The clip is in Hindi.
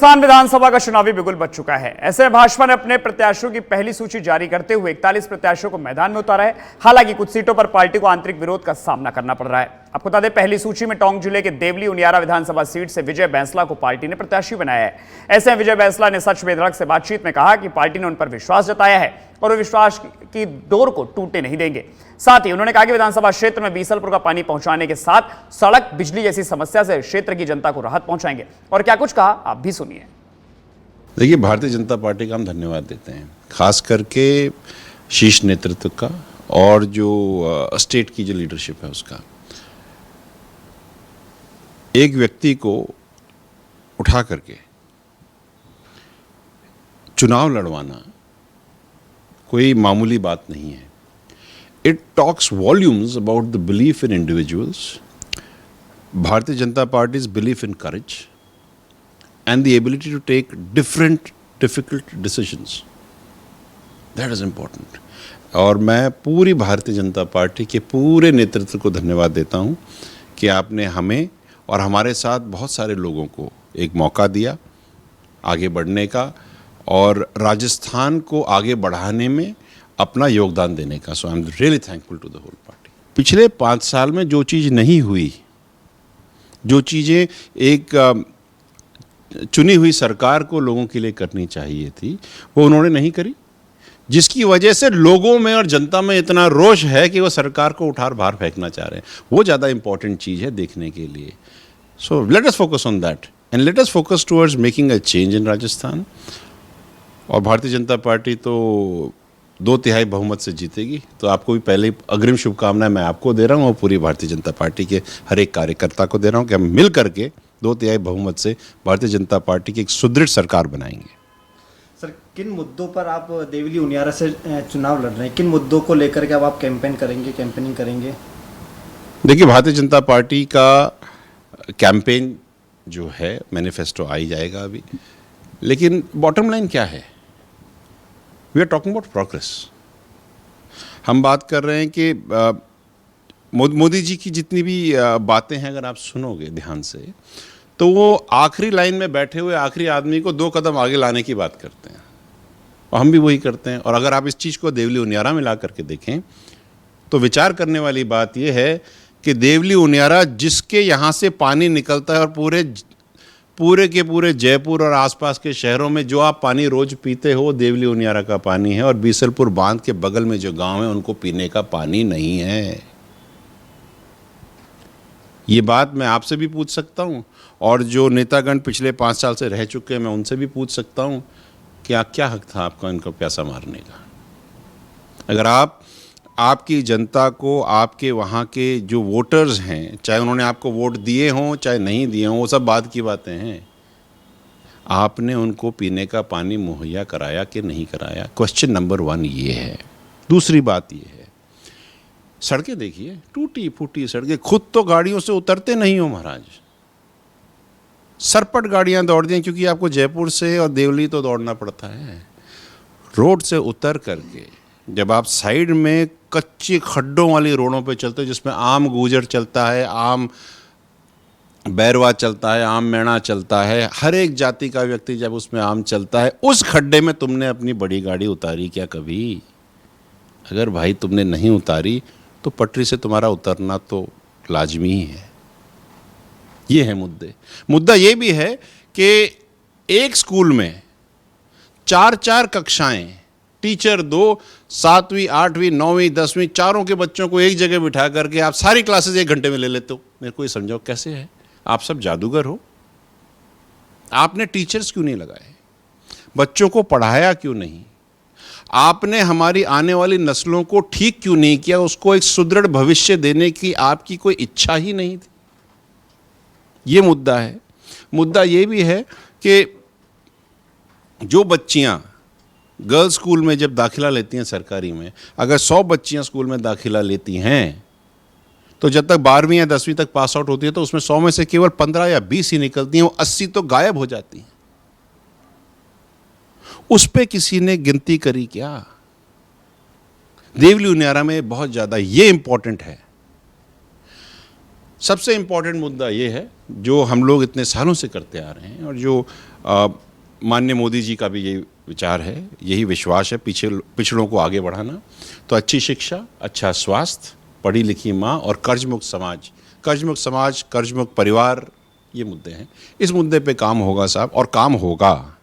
राजस्थान विधानसभा का चुनावी बिगुल बज चुका है। ऐसे में भाजपा ने अपने प्रत्याशियों की पहली सूची जारी करते हुए 41 प्रत्याशियों को मैदान में उतारा है। हालांकि कुछ सीटों पर पार्टी को आंतरिक विरोध का सामना करना पड़ रहा है। आपको बता दें, पहली सूची में टोंक जिले के देवली उनियारा विधानसभा सीट से विजय बैंसला को पार्टी ने प्रत्याशी बनाया है। ऐसे में विजय बैंसला ने सच बेधड़क से बातचीत में कहा कि पार्टी ने उन पर विश्वास जताया है और वे विश्वास की डोर को टूटने नहीं देंगे। साथ ही उन्होंने कहा कि विधानसभा क्षेत्र में बीसलपुर का पानी पहुंचाने के साथ सड़क, बिजली जैसी समस्या से क्षेत्र की जनता को राहत पहुंचाएंगे। और क्या कुछ कहा, आप भी सुनिए। देखिए, भारतीय जनता पार्टी का हम धन्यवाद देते हैं, खास करके शीर्ष नेतृत्व का और जो स्टेट की जो लीडरशिप है उसका। एक व्यक्ति को उठा करके चुनाव लड़वाना कोई मामूली बात नहीं है। It talks volumes about the belief in individuals, Bharatiya Janata parties belief in courage and the ability to take difficult decisions. That is important. और मैं पूरी भारतीय जनता पार्टी के पूरे नेतृत्व को धन्यवाद देता हूँ कि आपने हमें और हमारे साथ बहुत सारे लोगों को एक मौका दिया आगे बढ़ने का और राजस्थान को आगे बढ़ाने में अपना योगदान देने का। So I am really thankful to the whole party. पिछले 5 साल में जो चीज़ नहीं हुई, जो चीज़ें एक चुनी हुई सरकार को लोगों के लिए करनी चाहिए थी, वो उन्होंने नहीं करी, जिसकी वजह से लोगों में और जनता में इतना रोष है कि वो सरकार को उठार बाहर फेंकना चाह रहे हैं। वो ज़्यादा इंपॉर्टेंट चीज़ है देखने के लिए। So let us focus on that and let us focus towards making a change in Rajasthan. और भारतीय जनता पार्टी तो 2/3 बहुमत से जीतेगी। तो आपको भी पहले अग्रिम शुभकामनाएं मैं आपको दे रहा हूँ और पूरी भारतीय जनता पार्टी के हर एक कार्यकर्ता को दे रहा हूँ कि हम मिल करके 2/3 बहुमत से भारतीय जनता पार्टी की एक सुदृढ़ सरकार बनाएंगे। सर, किन मुद्दों पर आप देवली उनियारा से चुनाव लड़ रहे हैं? किन मुद्दों को लेकर के अब आप कैंपेनिंग करेंगे? देखिए, भारतीय जनता पार्टी का कैंपेन जो है, मैनिफेस्टो आ ही जाएगा अभी, लेकिन बॉटम लाइन क्या है? We are talking about progress. हम बात कर रहे हैं कि मोदी जी की जितनी भी बातें हैं, अगर आप सुनोगे ध्यान से, तो वो आखिरी लाइन में बैठे हुए आखिरी आदमी को 2 कदम आगे लाने की बात करते हैं और हम भी वही करते हैं। और अगर आप इस चीज़ को देवली उनियारा में ला करके देखें तो विचार करने वाली बात यह है कि देवली उनियारा, जिसके यहाँ से पानी निकलता है और पूरे के पूरे जयपुर और आसपास के शहरों में जो आप पानी रोज पीते हो, देवली उनियारा का पानी है। और बीसलपुर बांध के बगल में जो गाँव है उनको पीने का पानी नहीं है। ये बात मैं आपसे भी पूछ सकता हूँ और जो नेतागण पिछले 5 साल से रह चुके हैं मैं उनसे भी पूछ सकता हूँ कि क्या हक था आपका इनको प्यासा मारने का? अगर आपकी जनता को, आपके वहाँ के जो वोटर्स हैं, चाहे उन्होंने आपको वोट दिए हों चाहे नहीं दिए हों, वो सब बात की बातें हैं, आपने उनको पीने का पानी मुहैया कराया कि नहीं कराया? क्वेश्चन नंबर 1 ये है। दूसरी बात ये है, सड़कें देखिए, टूटी फूटी सड़कें। खुद तो गाड़ियों से उतरते नहीं हो महाराज, सरपट गाड़ियां दौड़ती हैं, क्योंकि आपको जयपुर से और देवली तो दौड़ना पड़ता है। रोड से उतर करके जब आप साइड में कच्ची खड्डों वाली रोडों पे चलते हो, जिसमें आम गुजर चलता है, आम बैरवा चलता है, आम मैना चलता है, हर एक जाति का व्यक्ति जब उसमें आम चलता है, उस खड्डे में तुमने अपनी बड़ी गाड़ी उतारी क्या कभी? अगर भाई तुमने नहीं उतारी तो पटरी से तुम्हारा उतरना तो लाजमी ही है। ये है मुद्दा ये भी है कि एक स्कूल में 4 कक्षाएं, टीचर 2, 7वीं 8वीं 9वीं 10वीं चारों के बच्चों को एक जगह बिठा करके आप सारी क्लासेस 1 घंटे में ले लेते हो। मेरे को ये समझाओ कैसे है? आप सब जादूगर हो? आपने टीचर्स क्यों नहीं लगाए? बच्चों को पढ़ाया क्यों नहीं? आपने हमारी आने वाली नस्लों को ठीक क्यों नहीं किया? उसको एक सुदृढ़ भविष्य देने की आपकी कोई इच्छा ही नहीं थी। ये मुद्दा है। मुद्दा ये भी है कि जो बच्चियां गर्ल्स स्कूल में जब दाखिला लेती हैं सरकारी में, अगर 100 बच्चियां स्कूल में दाखिला लेती हैं तो जब तक 12वीं या 10वीं तक पास आउट होती है तो उसमें 100 में से केवल 15 या 20 ही निकलती हैं, वो 80 तो गायब हो जाती हैं। उस पे किसी ने गिनती करी क्या? देवली उनियारा में बहुत ज़्यादा ये इंपॉर्टेंट है। सबसे इंपॉर्टेंट मुद्दा ये है जो हम लोग इतने सालों से करते आ रहे हैं और जो माननीय मोदी जी का भी यही विचार है, यही विश्वास है, पिछड़ों को आगे बढ़ाना। तो अच्छी शिक्षा, अच्छा स्वास्थ्य, पढ़ी लिखी माँ और कर्जमुक्त समाज, कर्जमुक्त समाज, कर्जमुक्त परिवार, ये मुद्दे हैं। इस मुद्दे पे काम होगा साहब, और काम होगा।